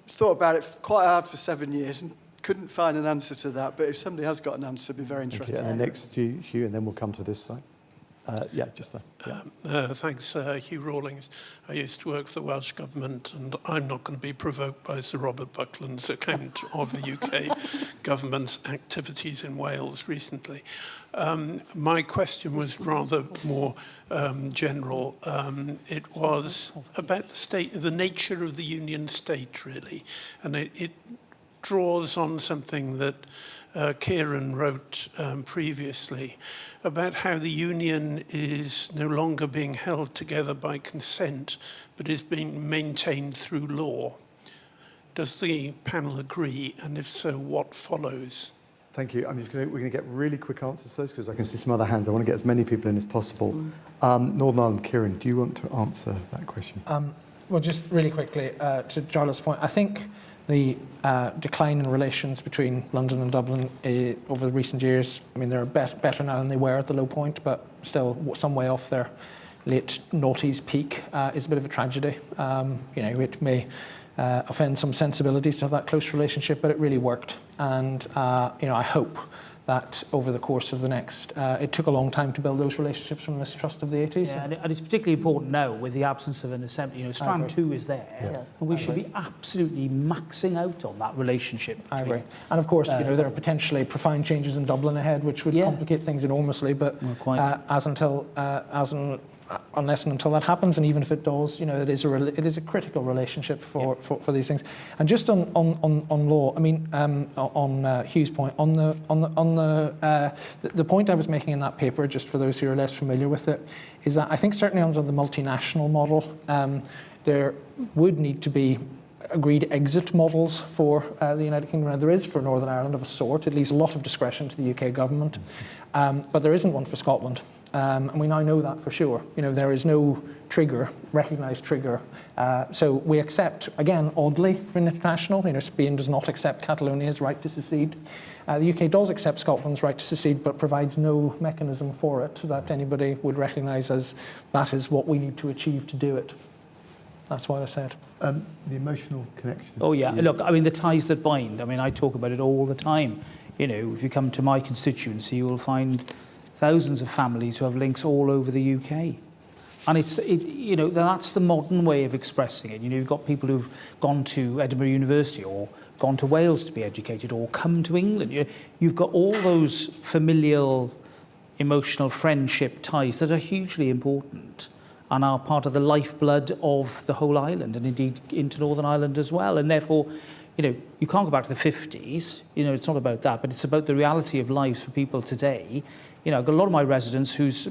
thought about it quite hard for 7 years and couldn't find an answer to that, but if somebody has got an answer, I'd be very interested. And then next to Hugh, and then we'll come to this side. Yeah, just there. Yeah. Thanks, Hugh Rawlings. I used to work for the Welsh Government, and I'm not going to be provoked by Sir Robert Buckland's account of the UK government's activities in Wales recently. My question was rather more general. It was about the nature of the union state, really, and it draws on something that Kieran wrote previously about how the union is no longer being held together by consent, but is being maintained through law. Does the panel agree? And if so, what follows? Thank you. We're going to get really quick answers to those because I can see some other hands. I want to get as many people in as possible. Northern Ireland, Kieran, do you want to answer that question? Well, just really quickly, to Jarlath's point, I think the decline in relations between London and Dublin over the recent years, I mean, they're better now than they were at the low point, but still some way off their late noughties peak is a bit of a tragedy. It may offend some sensibilities to have that close relationship, but it really worked. And, I hope that over the course of the next, it took a long time to build those relationships from mistrust of the 80s. Yeah, and it's particularly important now with the absence of an assembly. Strand 2 is there, and we should be absolutely maxing out on that relationship. I agree. And of course, there are potentially profound changes in Dublin ahead, which would complicate things enormously, but unless and until that happens, and even if it does, it is a critical relationship for these things. And just on law, I mean, on Hugh's point, on the point I was making in that paper, just for those who are less familiar with it, is that I think certainly under the multinational model, there would need to be agreed exit models for the United Kingdom. Now, there is for Northern Ireland of a sort. It leaves a lot of discretion to the UK government, but there isn't one for Scotland. And we now know that for sure. There is no recognised trigger. So we accept, again, oddly, for international, Spain does not accept Catalonia's right to secede. The UK does accept Scotland's right to secede, but provides no mechanism for it that anybody would recognise as that is what we need to achieve to do it. That's what I said. The emotional connection. Oh, yeah. Look, I mean, the ties that bind. I mean, I talk about it all the time. You know, if you come to my constituency, you will find thousands of families who have links all over the UK. And you know, that's the modern way of expressing it. You know, you've got people who've gone to Edinburgh University or gone to Wales to be educated or come to England. You've got all those familial, emotional friendship ties that are hugely important and are part of the lifeblood of the whole island and indeed into Northern Ireland as well. And therefore, you know, you can't go back to the 50s. You know, it's not about that, but it's about the reality of lives for people today. You know, I've got a lot of my residents whose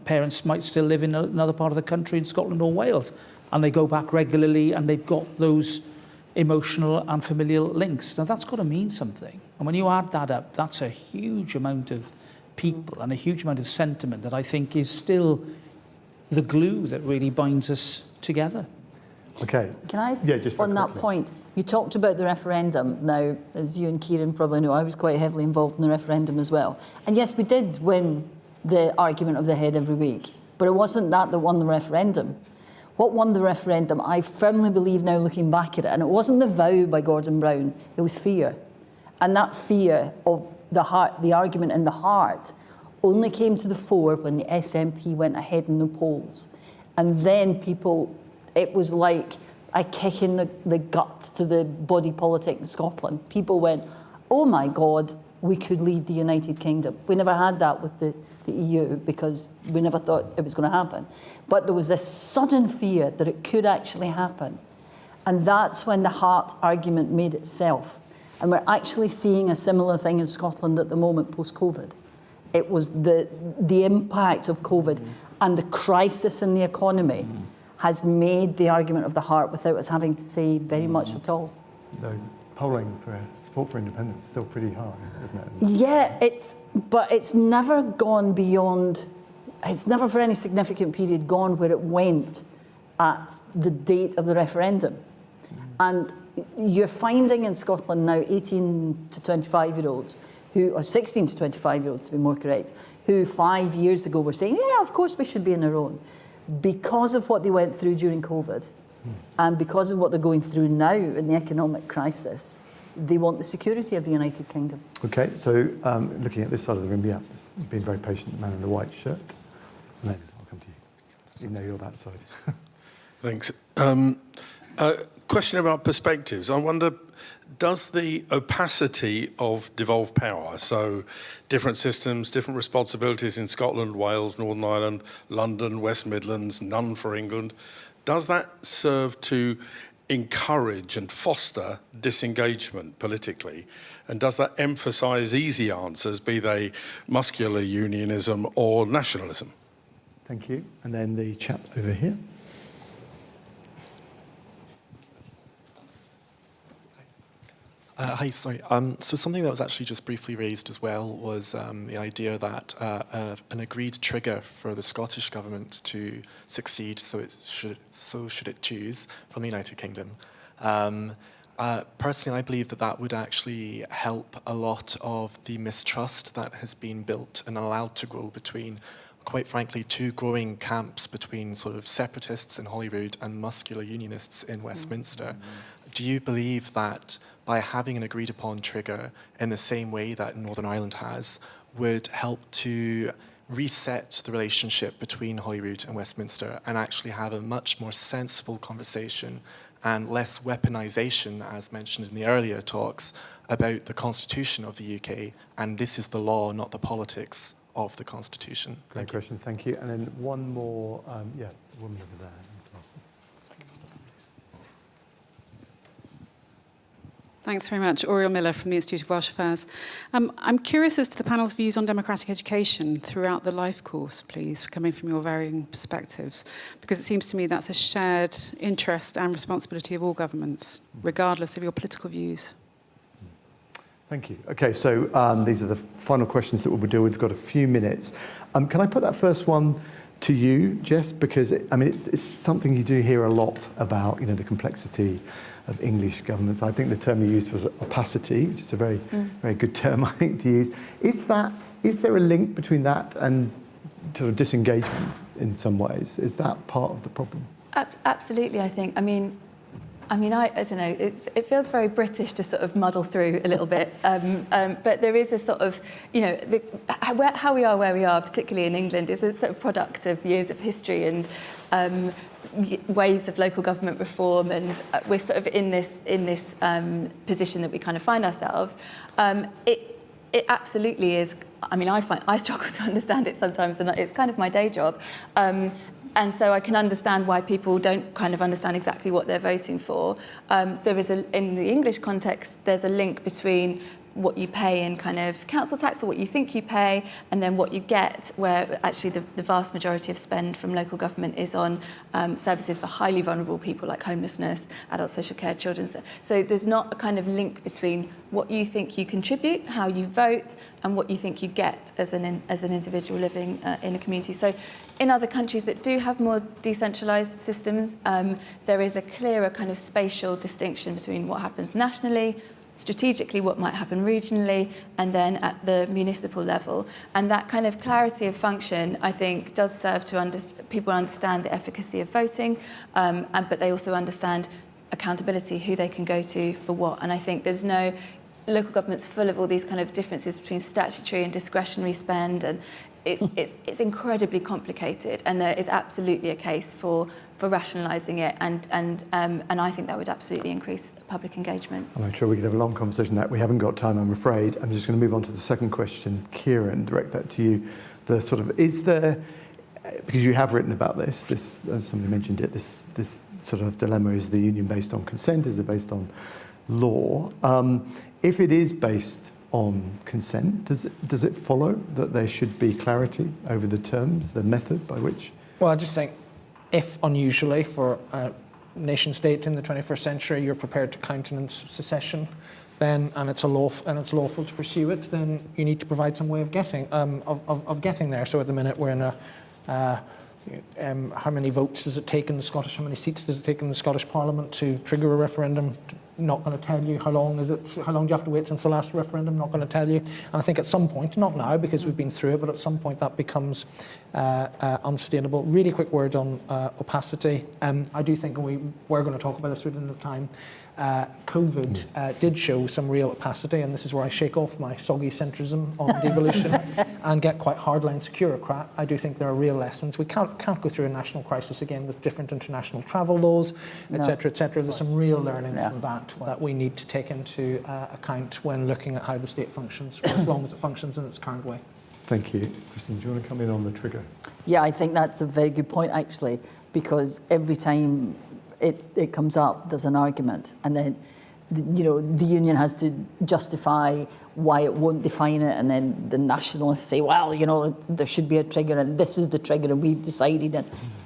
parents might still live in another part of the country in Scotland or Wales, and they go back regularly and they've got those emotional and familial links. Now, that's got to mean something. And when you add that up, that's a huge amount of people and a huge amount of sentiment that I think is still the glue that really binds us together. Okay. Can I, yeah, just on that point, you talked about the referendum. Now, as you and Kieran probably know, I was quite heavily involved in the referendum as well. And yes, we did win the argument of the head every week, but it wasn't that won the referendum. What won the referendum, I firmly believe now looking back at it, and it wasn't the vow by Gordon Brown, it was fear. And that fear of the heart, the argument in the heart, only came to the fore when the SNP went ahead in the polls. And then people, it was like a kick in the gut to the body politic in Scotland. People went, oh my God, we could leave the United Kingdom. We never had that with the EU because we never thought it was going to happen. But there was this sudden fear that it could actually happen. And that's when the heart argument made itself. And we're actually seeing a similar thing in Scotland at the moment post-COVID. It was the impact of COVID and the crisis in the economy has made the argument of the heart without us having to say very much at all. No, polling for support for independence is still pretty high, isn't it? Yeah, but it's never gone beyond, it's never for any significant period gone where it went at the date of the referendum. And you're finding in Scotland now 18 to 25-year-olds or 16 to 25-year-olds to be more correct, who 5 years ago were saying, yeah, of course we should be on our own. Because of what they went through during COVID and because of what they're going through now in the economic crisis, they want the security of the United Kingdom. Okay, so looking at this side of the room, yeah, you've been very patient, man in the white shirt. And then I'll come to you, even though you're that side. Thanks. Question about perspectives. I wonder, does the opacity of devolved power, so different systems, different responsibilities in Scotland, Wales, Northern Ireland, London, West Midlands, none for England, does that serve to encourage and foster disengagement politically? And does that emphasise easy answers, be they muscular unionism or nationalism? Thank you. And then the chap over here. Hi, sorry. So something that was actually just briefly raised as well was the idea that an agreed trigger for the Scottish government to succeed, so should it choose, from the United Kingdom. Personally, I believe that would actually help a lot of the mistrust that has been built and allowed to grow between, quite frankly, two growing camps between sort of separatists in Holyrood and muscular unionists in Westminster. Do you believe that by having an agreed upon trigger in the same way that Northern Ireland has, would help to reset the relationship between Holyrood and Westminster and actually have a much more sensible conversation and less weaponisation, as mentioned in the earlier talks, about the constitution of the UK, and this is the law, not the politics of the constitution? Great question, thank you. And then one more, yeah, the woman over there. Thanks very much. Oriel Miller from the Institute of Welsh Affairs. I'm curious as to the panel's views on democratic education throughout the life course, please, coming from your varying perspectives, because it seems to me that's a shared interest and responsibility of all governments, regardless of your political views. Thank you. Okay, so these are the final questions that we'll deal with. We've got a few minutes. Can I put that first one to you, Jess? Because, it's something you do hear a lot about, the complexity of English governments. I think the term you used was opacity, which is a very, very good term, I think, to use. Is there a link between that and sort of disengagement in some ways? Is that part of the problem? Absolutely, I think. I mean, I don't know, it feels very British to sort of muddle through a little bit, but there is a sort of, you know, how we are where we are, particularly in England, is a sort of product of years of history and waves of local government reform, and we're sort of in this position that we kind of find ourselves. It absolutely is. I mean, I struggle to understand it sometimes, and it's kind of my day job. And so I can understand why people don't kind of understand exactly what they're voting for. There is in the English context, there's a link between what you pay in kind of council tax, or what you think you pay, and then what you get, where actually the vast majority of spend from local government is on services for highly vulnerable people like homelessness, adult social care, children. So there's not a kind of link between what you think you contribute, how you vote, and what you think you get as an individual living in a community. So in other countries that do have more decentralised systems, there is a clearer kind of spatial distinction between what happens nationally, strategically what might happen regionally, and then at the municipal level. And that kind of clarity of function, I think, does serve to people understand the efficacy of voting, but they also understand accountability, who they can go to for what. And I think there's no local government's full of all these kind of differences between statutory and discretionary spend, and it's incredibly complicated, and there is absolutely a case for rationalising it, and I think that would absolutely increase public engagement. I'm sure we could have a long conversation on that. We haven't got time, I'm afraid. I'm just going to move on to the second question. Kieran, direct that to you. The sort of, is there, because you have written about this, as somebody mentioned it, this sort of dilemma, is the union based on consent, is it based on law? If it is based on consent, does it follow that there should be clarity over the terms, the method by which? Well, I just think, if unusually for a nation state in the 21st century you're prepared to countenance secession, then and it's lawful to pursue it, then you need to provide some way of getting getting there. So at the minute we're in a how many votes does it take in the Scottish? How many seats does it take in the Scottish Parliament to trigger a referendum? Not going to tell you. How long do you have to wait since the last referendum? Not going to tell you. And I think at some point, not now because we've been through it, but at some point that becomes unsustainable. Really quick word on opacity. I do think, and we're going to talk about this, we didn't have time. COVID did show some real opacity, and this is where I shake off my soggy centrism on devolution and get quite hardline securocrat. I do think there are real lessons. We can't go through a national crisis again with different international travel laws, etc., etc. There's some real learnings from that we need to take into account when looking at how the state functions, for as long as it functions in its current way. Thank you. Kristen, do you want to come in on the trigger? Yeah, I think that's a very good point, actually, because every time it comes up, there's an argument, and then the union has to justify why it won't define it, and then the nationalists say, well, there should be a trigger, and this is the trigger, and we've decided it.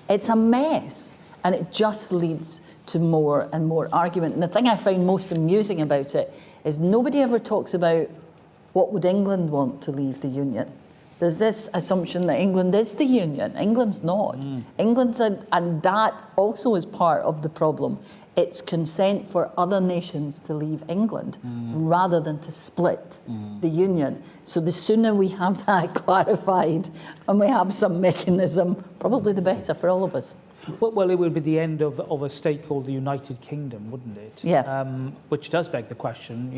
It's a mess, and it just leads to more and more argument. And the thing I find most amusing about it is nobody ever talks about what would England want to leave the union. There's this assumption that England is the union. England's not. England's, and that also is part of the problem. It's consent for other nations to leave England rather than to split the union. So the sooner we have that clarified and we have some mechanism, probably the better for all of us. Well, it would be the end of a state called the United Kingdom, wouldn't it? Yeah. Which does beg the question,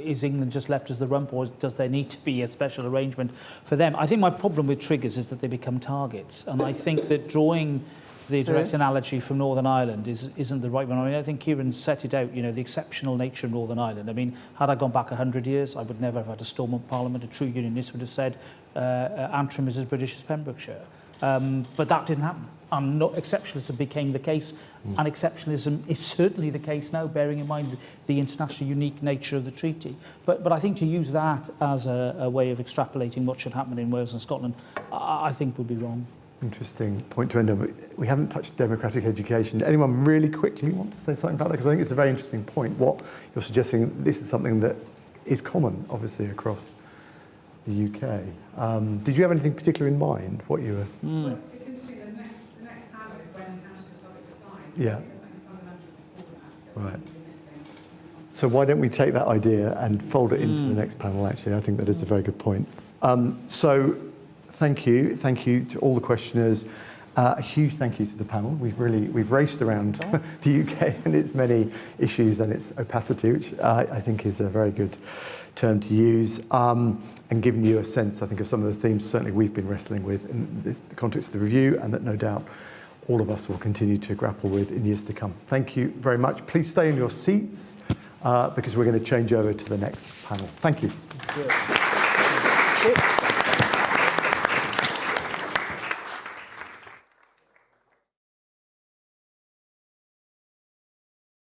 is England just left as the rump, or does there need to be a special arrangement for them? I think my problem with triggers is that they become targets. And I think that drawing the direct analogy from Northern Ireland isn't the right one. I mean, I think Kieran set it out, the exceptional nature of Northern Ireland. I mean, had I gone back 100 years, I would never have had a storm of Parliament. A true unionist would have said Antrim is as British as Pembrokeshire. But that didn't happen. And exceptionalism became the case, and exceptionalism is certainly the case now, bearing in mind the internationally unique nature of the treaty. But I think to use that as a way of extrapolating what should happen in Wales and Scotland, I think would be wrong. Interesting point to end on. We haven't touched democratic education. Anyone really quickly want to say something about that? Because I think it's a very interesting point. What you're suggesting, this is something that is common, obviously, across the UK. Did you have anything particular in mind? What you were? Well, it's interesting. The next panel is when national public decides. Yeah. Right. So why don't we take that idea and fold it into the next panel? Actually, I think that is a very good point. So, thank you to all the questioners, A huge thank you to the panel. We've raced around the UK and its many issues and its opacity, which I think is a very good term to use, and given you a sense, I think, of some of the themes certainly we've been wrestling with in the context of the review, and that no doubt all of us will continue to grapple with in years to come. Thank you very much. Please stay in your seats because we're going to change over to the next panel. Thank you.